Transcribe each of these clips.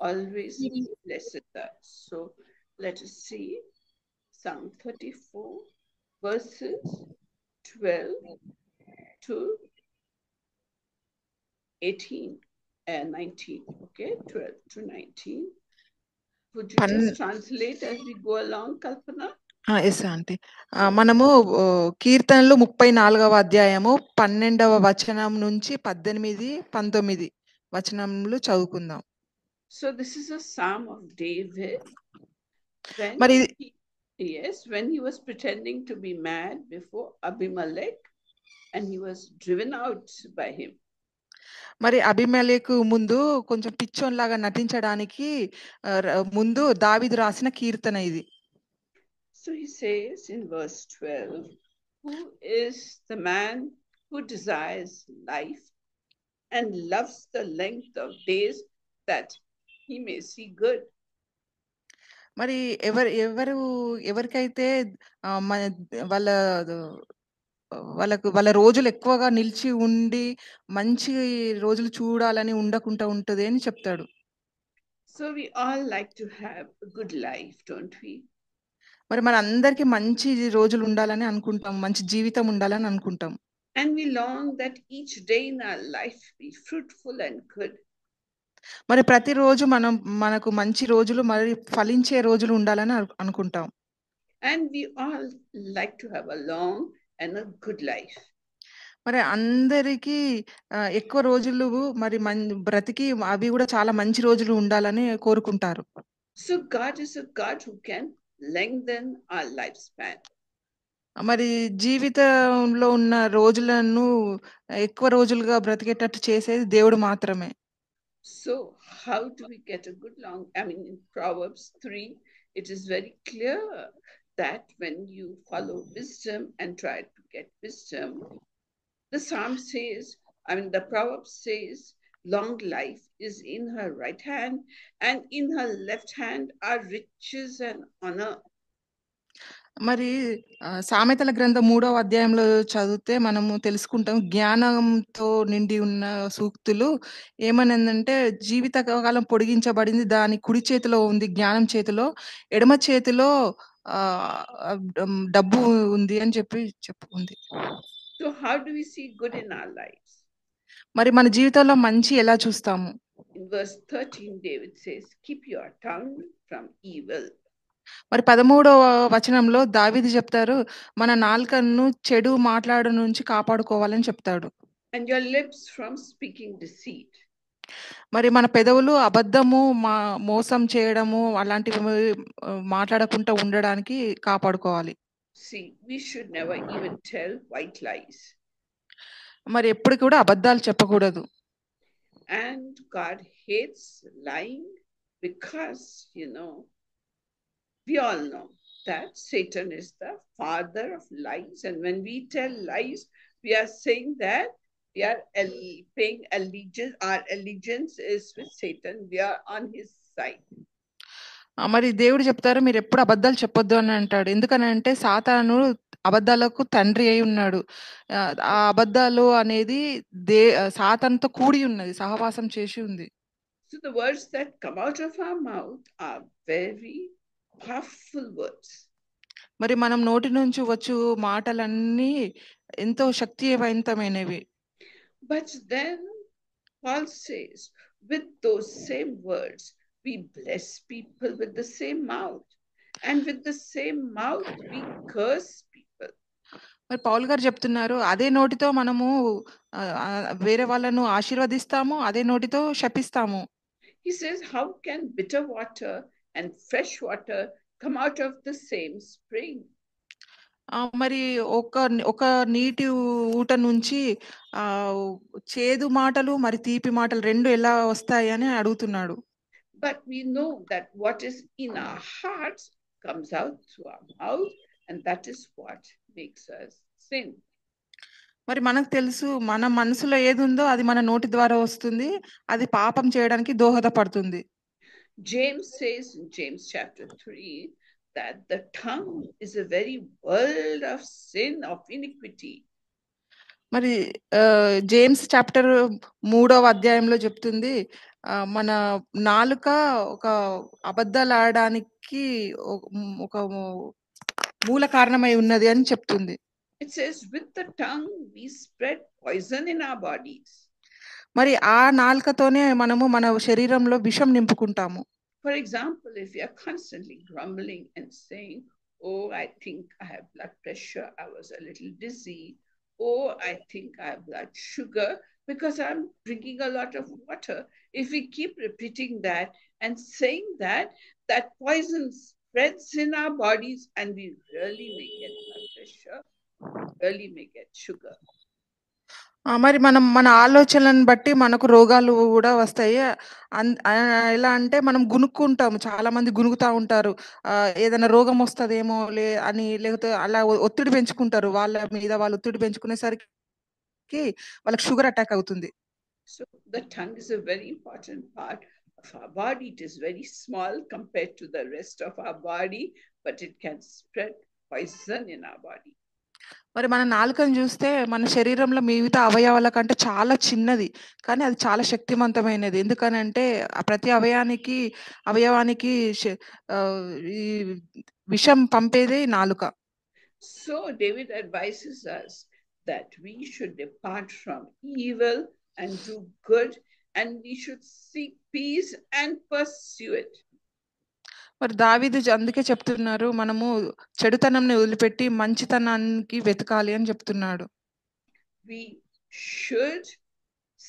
always blesseth us. So let us see Psalm 34, verses 12 to 18 and 19. Okay, 12 to 19. Would you just translate as we go along, Kalpana? Yes aunty. మనము కీర్తనలు 34వ అధ్యాయము 12వ వచనం నుంచి 18, 19 వచనములు చదువుకుందాం. So this is a psalm of David when మరి when he was pretending to be mad before Abimelech and he was driven out by him. మరి అబీమెలెకు ముందు కొంచెం పిచ్చోనిలాగా నటించడానికి ముందు దావీదు రాసిన కీర్తన ఇది. So he says in verse 12, who is the man who desires life and loves the length of days that he may see good? మరి ఎవరికైతే వాళ్ళ వాళ్ళ రోజులు ఎక్కువగా నిలిచి ఉండి మంచి రోజులు చూడాలని ఉండకుండా ఉంటది అని చెప్తాడు. So we all like to have a good life, don't we? మరి మనందరికీ మంచి రోజులు ఉండాలని అనుకుంటాం. మంచి జీవితం ఉండాలని అనుకుంటాం. And we long that each day in our life be fruitful and good. మరి ప్రతిరోజు మనకు మంచి రోజులు మరి ఫలించే రోజులు ఉండాలని అనుకుంటాం. And we all like to have a long and a good life. మరి అందరికీ ఎక్కువ రోజులు మరి బ్రతికి అవి కూడా చాలా మంచి రోజులు ఉండాలని కోరుకుంటారు. So God is a God who can lengthen our lifespan. మరి జీవితంలో ఉన్న రోజులను ఎక్కువ రోజులుగా బ్రతికేటట్టు చేసేది దేవుడు మాత్రమే. So how do we get a good long? I mean, in Proverbs 3, it is very clear that when you follow wisdom and try to get wisdom, the Psalm says, the Proverb says, long life is in her right hand, and in her left hand are riches and honor. మరి సామెతల గ్రంథం 3వ అధ్యాయంలో చదివితే మనము తెలుసుకుంటాం, జ్ఞానంతో నిండి ఉన్న సూక్తులు ఏమనందంటే, జీవితకాలం పొడిగించబడింది దాని కుడి చేతిలో ఉంది జ్ఞానం చేతిలో, ఎడమ చేతిలో డబ్బు ఉంది అని చెప్పుకుంది. So how do we see good in our lives? మరి మన జీవితంలో మంచి ఎలా చూస్తాము? In verse 13, David says, keep your tongue from evil. మరి 13వ వచనంలో దావీదు చెప్తారు, మన నాలుకను చెడు మాట్లాడడం నుంచి కాపాడుకోవాలని చెప్తాడు. And your lips from speaking deceit. మరి మన పెదవులు అబద్ధము మోసం చేయడము అలాంటివి మాట్లాడకుండా ఉండడానికి కాపాడుకోవాలి. See, we should never even tell white lies. మరి ఎప్పుడు కూడా అబద్ధాలు చెప్పకూడదు. And God hates lying because, we all know that Satan is the father of lies. And when we tell lies, we are saying that we are paying allegiance. Our allegiance is with Satan. We are on his side. మరి దేవుడు చెప్తారు, మీరు ఎప్పుడు అబద్ధాలు చెప్పొద్దు అని అంటాడు. ఎందుకనంటే సాతాను అబద్ధాలకు తండ్రి అయి ఉన్నాడు. ఆ అబద్ధాలు అనేది సాతానుతో కూడి ఉన్నది, సహవాసం చేసి ఉంది. So the words that come out of our mouth are very powerful words. మరి మనం నోటి నుంచి వచ్చు మాటలన్నీ ఎంతో శక్తివంతమైనవి. But then Paul says, with those same words, we bless people with the same mouth. And with the same mouth, we curse people. మరి పౌలు గారు చెప్తున్నారు, అదే నోటితో మనము వేరే వాళ్ళను ఆశీర్వదిస్తాము, అదే నోటితో శపిస్తాము. He says, how can bitter water and fresh water come out of the same spring? మరి ఒక నీటి ఊట నుంచి చేదు మాటలు మరి తీపి మాటలు రెండు ఎలా వస్తాయి అని అడుగుతున్నాడు. But we know that what is in our hearts comes out through our mouth, and that is what makes us sin. మరి మనకు తెలుసు, మన మనసులో ఏది ఉందో అది మన నోటి ద్వారా వస్తుంది, అది పాపం చేయడానికి దోహదపడుతుంది. James says in James chapter 3 that the tongue is a very world of sin, of iniquity. మరి జేమ్స్ చాప్టర్ 3వ అధ్యాయంలో చెప్తుంది, మన నాలుక ఒక అబద్ధాలాడడానికి ఒక మూల కారణమై ఉన్నది అని చెప్తుంది. It says, with the tongue we spread poison in our bodies. మరి ఆ నాలుకతోనే మనము మన శరీరంలో విషం నింపుకుంటాము. For example, if you are constantly grumbling and saying, oh, I think I have blood pressure, I was a little dizzy, oh, I think I have blood sugar because I'm drinking a lot of water. If we keep repeating that and saying that, that poison spreads in our bodies and we really may get blood pressure, really may get sugar. మరి మనం మన ఆలోచనలను బట్టి మనకు రోగాలు గూడా వస్తాయి. ఎలా అంటే మనం గునుక్కుంటాము. చాలామంది గునుగుతా ఉంటారు. ఏదైనా రోగం వస్తదేమో అని లేకపోతే అలా ఒత్తిడి పెంచుకుంటారు. వాళ్ళ మీద వాళ్ళు ఒత్తిడి పెంచుకునేసరికి వాళ్ళకి షుగర్ అటాక్ అవుతుంది. So the tongue is a very important part of our body. It is very small compared to the rest of our body, but it can spread poison in our body. మరి మన నాలుకను జూస్తే మన శరీరంలో మిగతా అవయవాల కంటే చాలా చిన్నది. కానీ అది చాలా శక్తివంతమైనది. ఎందుకనంటే ప్రతి అవయవానికి ఈ విషం పంపేదే నాలుక. So David advises us that we should depart from evil and do good, and we should seek peace and pursue it. మరి దావీదు అందుకే చెప్తున్నారు. మనము చెడుతనంని వదిలిపెట్టి మంచితనానికి వెతకాలి అని చెప్తున్నాడు. We should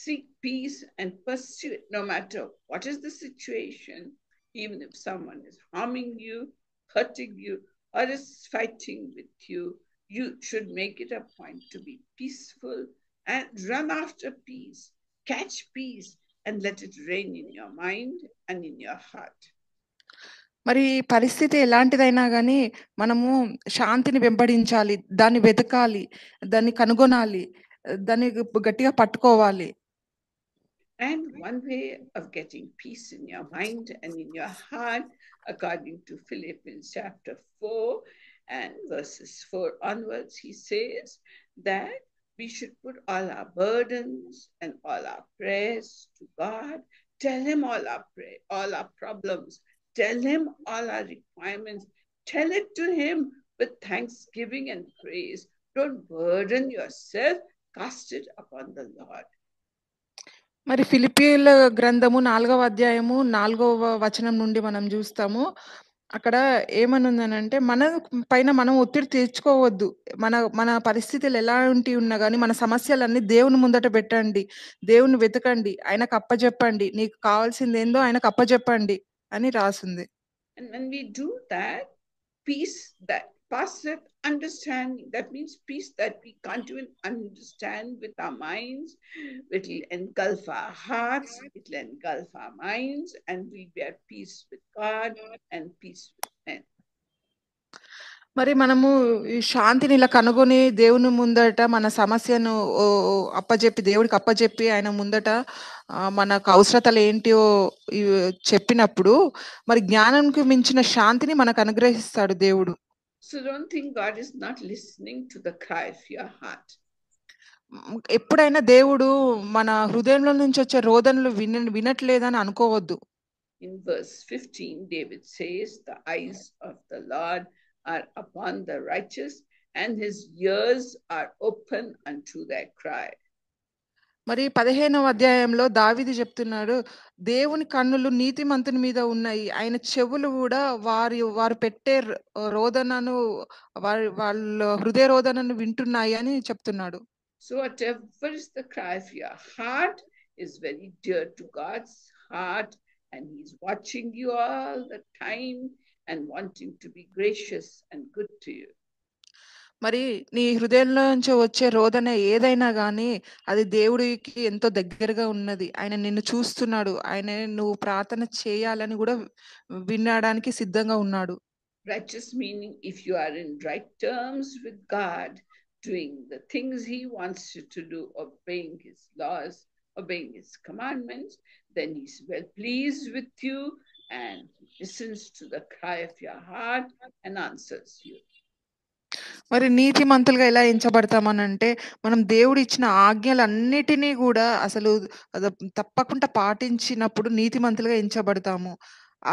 seek peace and pursue it no matter what is the situation. Even if someone is harming you, hurting you, or is fighting with you, you should make it a point to be peaceful and run after peace. Catch peace and let it reign in your mind and in your heart. మరి పరిస్థితి ఎలాంటిదైనా గానీ, మనము శాంతిని వెంబడించాలి. దాన్ని వెతకాలి. దాన్ని కనుగొనాలి. దాన్ని గట్టిగా పట్టుకోవాలి. And one way of getting peace in your mind and in your heart, according to Philippians chapter 4 and verses 4 onwards, he says that we should put all our burdens and all our prayers to God. Tell him all our problems. Tell him all our requirements. Tell it to him with thanksgiving and praise. Don't burden yourself. Cast it upon the Lord. మరి ఫిలిప్పీయుల గ్రంథము 4వ అధ్యాయము 4వ వచనం నుండి మనం జూస్తాము. అక్కడ ఏమనుందనంటే, మన పైన మనం ఒత్తిడి తెచ్చుకోవద్దు. మన పరిస్థితులు ఎలాంటివి ఉన్నా గానీ, మన సమస్యలన్నీ దేవుని ముందట పెట్టండి. దేవున్ని వెతకండి. ఆయనకు అప్పజెప్పండి. నీకు కావాల్సిందేందో ఆయనకు అప్పజెప్పండి అని రాసుంది. And when we do that, peace that passeth understanding, that means peace that we can't even understand with our minds, it will engulf our hearts, it will engulf our minds, and we'll be at peace with God and peace with men. మరి మనము ఈ శాంతిని ఇలా కనుగొని దేవుని ముందట మన సమస్యను దేవుడికి అప్పజెప్పి ఆయన ముందట మనకు అవసరతలు ఏంటియో చెప్పినప్పుడు మరి జ్ఞానంకి మించిన శాంతిని మనకు అనుగ్రహిస్తాడు దేవుడు. So don't think God is not listening to the cry of your heart. ఎప్పుడైనా దేవుడు మన హృదయంలో నుంచి వచ్చే రోదనలు వినట్లేదని అనుకోవద్దు. In verse 15, David says, the eyes of the Lord are upon the righteous, and his ears are open unto their cry. మరి 15వ అధ్యాయంలో దావీదు చెప్తున్నాడు, దేవుని కన్నులు నీతిమంతుని మీద ఉన్నాయి. ఆయన చెవులు కూడా వారు పెట్టే రోదనను వాళ్ళ హృదయ రోదనను వింటున్నాయి అని చెప్తున్నాడు. So whatever is the cry of your heart is very dear to God's heart, and he's watching you all the time and wanting to be gracious and good to you. మరి నీ హృదయంలో నుంచి వచ్చే రోదన ఏదైనా గానీ, అది దేవుడికి ఎంతో దగ్గరగా ఉన్నది. ఆయన నిన్ను చూస్తున్నాడు. ఆయన నువ్వు ప్రార్థన చేయాలని గూడా వినడానికి సిద్ధంగా ఉన్నాడు. Righteous meaning if you are in right terms with God, doing the things he wants you to do, obeying his laws, obeying his commandments, then he's well pleased with you and listens to the cry of your heart and answers you. మరి నీతిమంతులుగా ఎలా ఎంచబడతామనంటే, మనం దేవుడిచ్చిన ఆజ్ఞలన్నిటిని గూడా అసలు తప్పకుండా పాటించినప్పుడు నీతిమంతులుగా ఎంచబడతాము.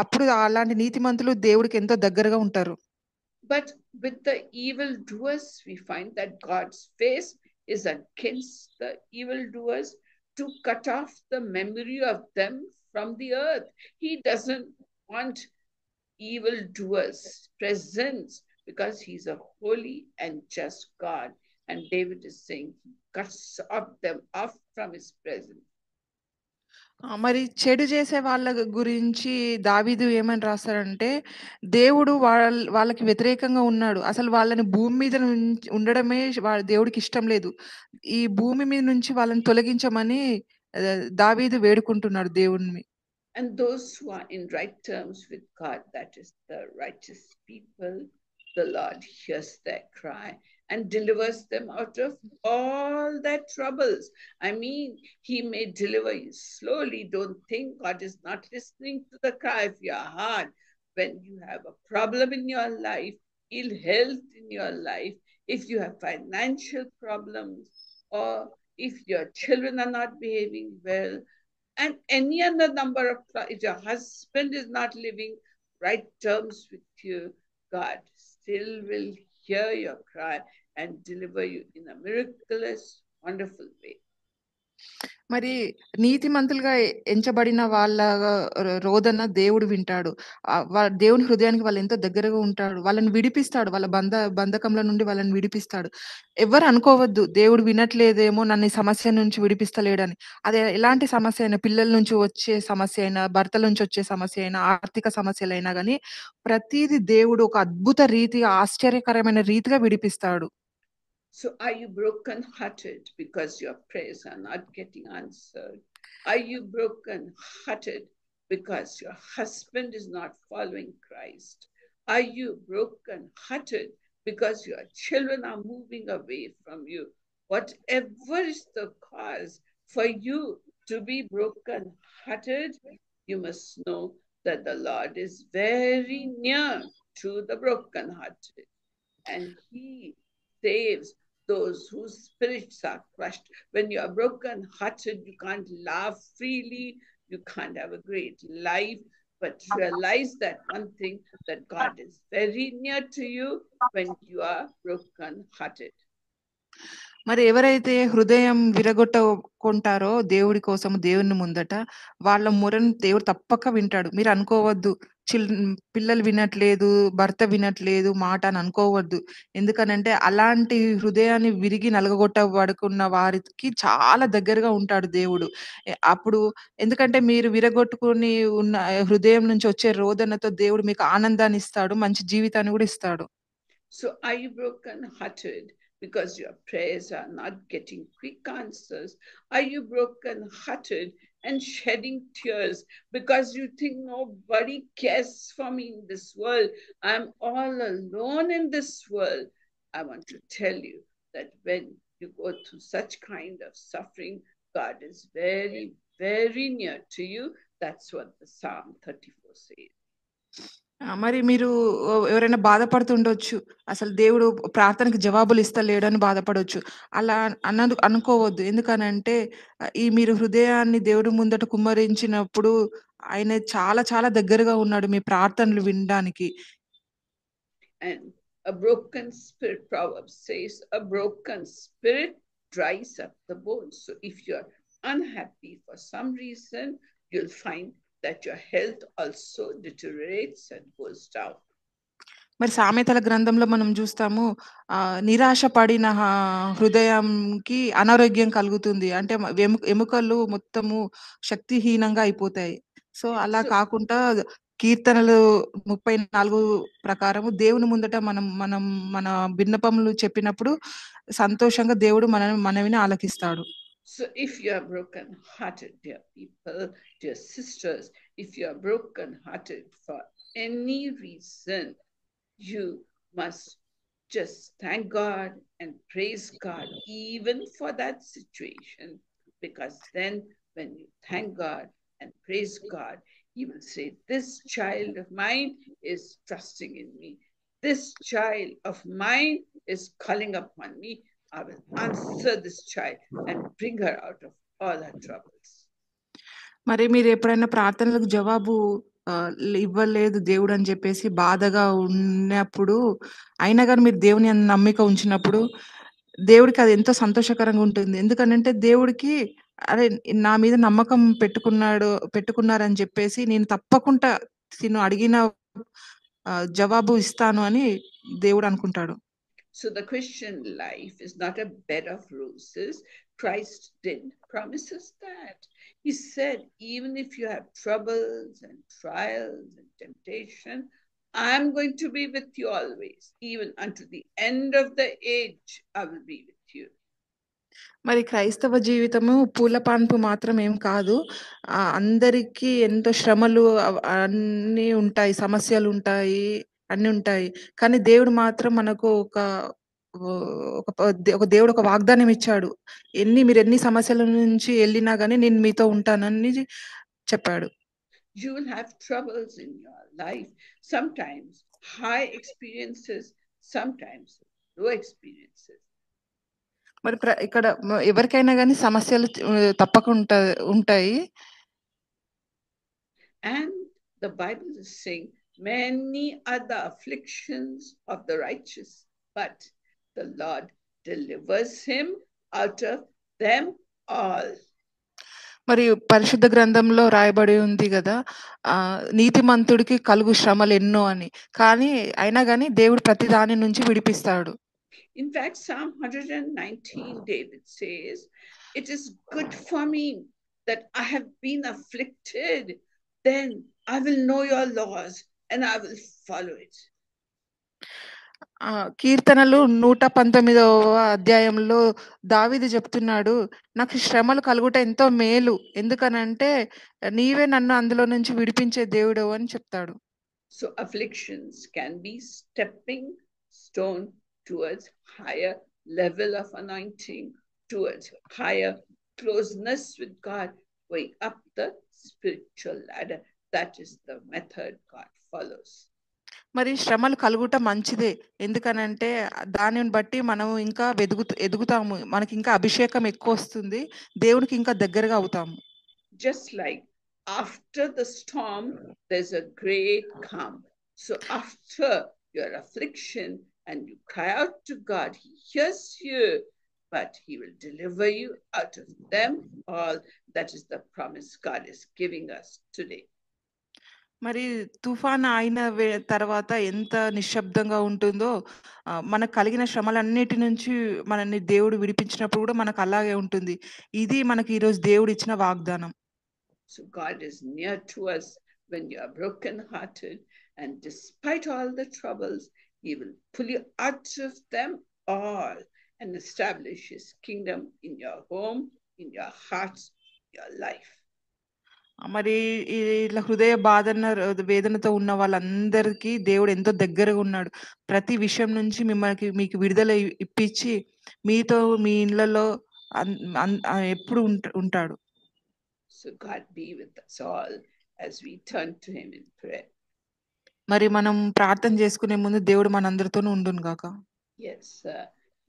అప్పుడు అలాంటి నీతిమంతులు దేవుడికెంతో దగ్గరగా ఉంటారు. But with the evildoers, we find that God's face is against the evildoers to cut off the memory of them from the earth. He doesn't want evildoers' presence because he's a holy and just God. And David is saying he cuts them off from his presence. మరి చెడు చేసే వాళ్ళ గురించి దావీదు ఏమని రాస్తారంటే, దేవుడు వాళ్ళకి వ్యతిరేకంగా ఉన్నాడు. అసలు వాళ్ళని భూమి మీద ఉండడమే దేవుడికి ఇష్టం లేదు. ఈ భూమి మీద నుంచి వాళ్ళని తొలగించమని దావీదు వేడుకుంటున్నాడు దేవుడిని. And those who are in right terms with God, that is the righteous people, the Lord hears their cry and delivers them out of all their troubles. I mean, he may deliver you slowly. Don't think God is not listening to the cry of your heart. When you have a problem in your life, ill health in your life, if you have financial problems, or if your children are not behaving well, and any other number of, if your husband is not living right terms with you, God still will hear your cry and deliver you in a miraculous, wonderful way. మరి నీతిమంతులుగా ఎంచబడిన వాళ్ళ రోదన దేవుడు వింటాడు. దేవుని హృదయానికి వాళ్ళెంతో దగ్గరగా ఉంటాడు. వాళ్ళని విడిపిస్తాడు. వాళ్ళ బంధకంల నుండి వాళ్ళని విడిపిస్తాడు. ఎవ్వరు అనుకోవద్దు దేవుడు వినట్లేదేమో నన్ను ఈ సమస్య నుంచి విడిపిస్తలేడని. అది ఎలాంటి సమస్య అయినా పిల్లల నుంచి వచ్చే సమస్య అయినా, భర్తల నుంచి వచ్చే సమస్య అయినా, ఆర్థిక సమస్యలైనా గాని ప్రతీది దేవుడు ఒక అద్భుత రీతిగా, ఆశ్చర్యకరమైన రీతిగా విడిపిస్తాడు. So are you broken-hearted because your prayers are not getting answered? Are you broken-hearted because your husband is not following Christ? Are you broken-hearted because your children are moving away from you? Whatever is the cause for you to be broken-hearted, you must know that the Lord is very near to the broken-hearted, and he saves those whose spirits are crushed. When you are broken-hearted, you can't laugh freely, you can't have a great life, but realize that one thing, that God is very near to you when you are broken-hearted. మరి ఎవరైతే హృదయం విరగొట్టుకుంటారో దేవుడి కోసం, దేవుని ముందట, వాళ్ళ మొరను దేవుడు తప్పక వింటాడు. మీరు అనుకోవద్దు, పిల్లలు వినట్లేదు, భర్త వినట్లేదు మాట అని అనుకోవద్దు. ఎందుకనంటే అలాంటి హృదయాన్ని విరిగి నలగగొట్టబడుకున్న వారికి చాలా దగ్గరగా ఉంటాడు దేవుడు. అప్పుడు ఎందుకంటే మీరు విరగొట్టుకొని ఉన్న హృదయం నుంచి వచ్చే రోదనతో దేవుడు మీకు ఆనందాన్ని ఇస్తాడు. మంచి జీవితాన్ని కూడా ఇస్తాడు. So are you broken-hearted because your prayers are not getting quick answers? Are you broken-hearted and shedding tears because you think nobody cares for me in this world? I'm all alone in this world. I want to tell you that when you go through such kind of suffering, God is very, very near to you. That's what the Psalm 34 says. మరి మీరు ఎవరైనా బాధపడుతుండొచ్చు. అసలు దేవుడు ప్రార్థనకి జవాబులు ఇస్తలేడని బాధపడొచ్చు. అలా అనుకోవద్దు. ఎందుకనంటే మీరు హృదయాన్ని దేవుడి ముందట కుమ్మరించినప్పుడు ఆయన చాలా చాలా దగ్గరగా ఉన్నాడు మీ ప్రార్థనలు వినడానికి. And a broken spirit, Proverbs says, a broken spirit dries up the bones. So if you're unhappy for some reason, you'll find that your health also deteriorates and goes down. మరి సామెతల గ్రంథంలో మనం చూస్తాము నిరాశ పడిన హృదయంకి అనారోగ్యం కలుగుతుంది. అంటే ఎముకలు మొత్తము శక్తిహీనంగా అయిపోతాయి. సో అలా కాకుండా కీర్తనలు 34 ప్రకారము దేవుని ముందట మనం మనం మన విన్నపములు చెప్పినప్పుడు సంతోషంగా దేవుడు మనవిని ఆలకిస్తాడు. So if you are broken-hearted, dear people, dear sisters, if you are broken-hearted for any reason, you must just thank God and praise God even for that situation, because then when you thank God and praise God, He will say, this child of mine is trusting in me. this child of mine is calling upon me. I will answer this child and bring her out of all her troubles. మరి మీరెప్పుడైనా ప్రార్థనలకు జవాబు ఇవ్వలేదు దేవుడని జెప్పేసి బాధగా ఉన్నప్పుడు, అయినా గాని మీరు దేవుని యందు నమ్మిక ఉంచినప్పుడు, దేవుడికి అది ఎంతో సంతోషకరంగా ఉంటుంది. ఎందుకనంటే దేవుడికి అరే! నా మీద నమ్మకం పెట్టుకున్నారని జెప్పేసి నేను తప్పకుండా తిను అడిగిన జవాబు ఇస్తాను అని దేవుడనుకుంటాడు. So the Christian life is not a bed of roses. Christ did promise us that. He said, even if you have troubles and trials and temptation, I'm going to be with you always. Even unto the end of the age, I will be with you. మరి క్రైస్తవ జీవితము పూల పాన్పు మాత్రం ఏం కాదు. అందరికీ ఎంతో శ్రమలు అన్నీ ఉంటాయి. సమస్యలుంటాయి. అన్నీ ఉంటాయి. కానీ దేవుడు మాత్రం మనకు ఒక దేవుడు ఒక వాగ్దానం ఇచ్చాడు. మీరెన్ని సమస్యల నుంచి ఎళ్ళినా గాని నేను మీతో ఉంటానని చెప్పాడు. You will have troubles in your life. Sometimes high experiences, sometimes low experiences. మరి ఇక్కడ ఎవరికైనా గాని సమస్యలు తప్పకుండా ఉంటాయి. And the Bible is saying, many are the afflictions of the righteous, but the Lord delivers him out of them all. మరి పరిశుద్ధ గ్రంథంలో రాయబడి ఉంది గదా! నీతిమంతుడికి కలుగు శ్రమలెన్నో అని. కానీ అయినా గాని దేవుడు ప్రతి దాని నుంచి విడిపిస్తాడు. In fact, Psalm 119, David says, it is good for me that I have been afflicted. Then I will know your laws and I will follow it. కీర్తనలు 119వ అధ్యాయంలో దావీదు చెప్తున్నాడు, నాకు శ్రమలు కలుగుట ఎంతో మేలు. ఎందుకనంటే నీవే నన్ను అందులో నుంచి విడిపించే దేవుడవు అని చెప్తాడు. So afflictions can be stepping stone towards higher level of anointing, towards higher closeness with God, going up the spiritual ladder. That is the method God follows. మరి శ్రమలు కలుగుట మంచిదే. ఎందుకనంటే దానిని బట్టి మనం ఇంకా ఎదుగుతాము. మనకింకా అభిషేకం ఎక్కువొస్తుంది. దేవునికి ఇంకా దగ్గరగా అవుతాము. Just like after the storm, there's a great calm. So after your affliction and you cry out to God, he hears you, but he will deliver you out of them all. That is the promise God is giving us today. మరి తుఫాను అయిన తర్వాత ఎంత నిశ్శబ్దంగా ఉంటుందో, మనకు కలిగిన శ్రమలన్నిటి నుంచి మనల్ని దేవుడు విడిపించినప్పుడు కూడా మనకు అలాగే ఉంటుంది. ఇది మనకి ఈరోజు దేవుడిచ్చిన వాగ్దానం. So God is near to us when you are broken-hearted, and despite all the troubles, he will pull you out of them all and establish his kingdom in your home, in your hearts, your life. మరి ఇట్లా వేదనతో ఉన్న వాళ్ళందరికీ దేవుడు ఎంతో దగ్గరగా ఉన్నాడు. ప్రతి విషయం నుంచి మీకు విడుదల ఇప్పించి మీతో మీ ఇళ్ళలో ఎప్పుడు ఉంటాడు. So God be with us all as we turn to him in prayer. మరి మనం ప్రార్థన చేసుకునే ముందు దేవుడు మనందరితోనూ ఉండును గాక. Yes,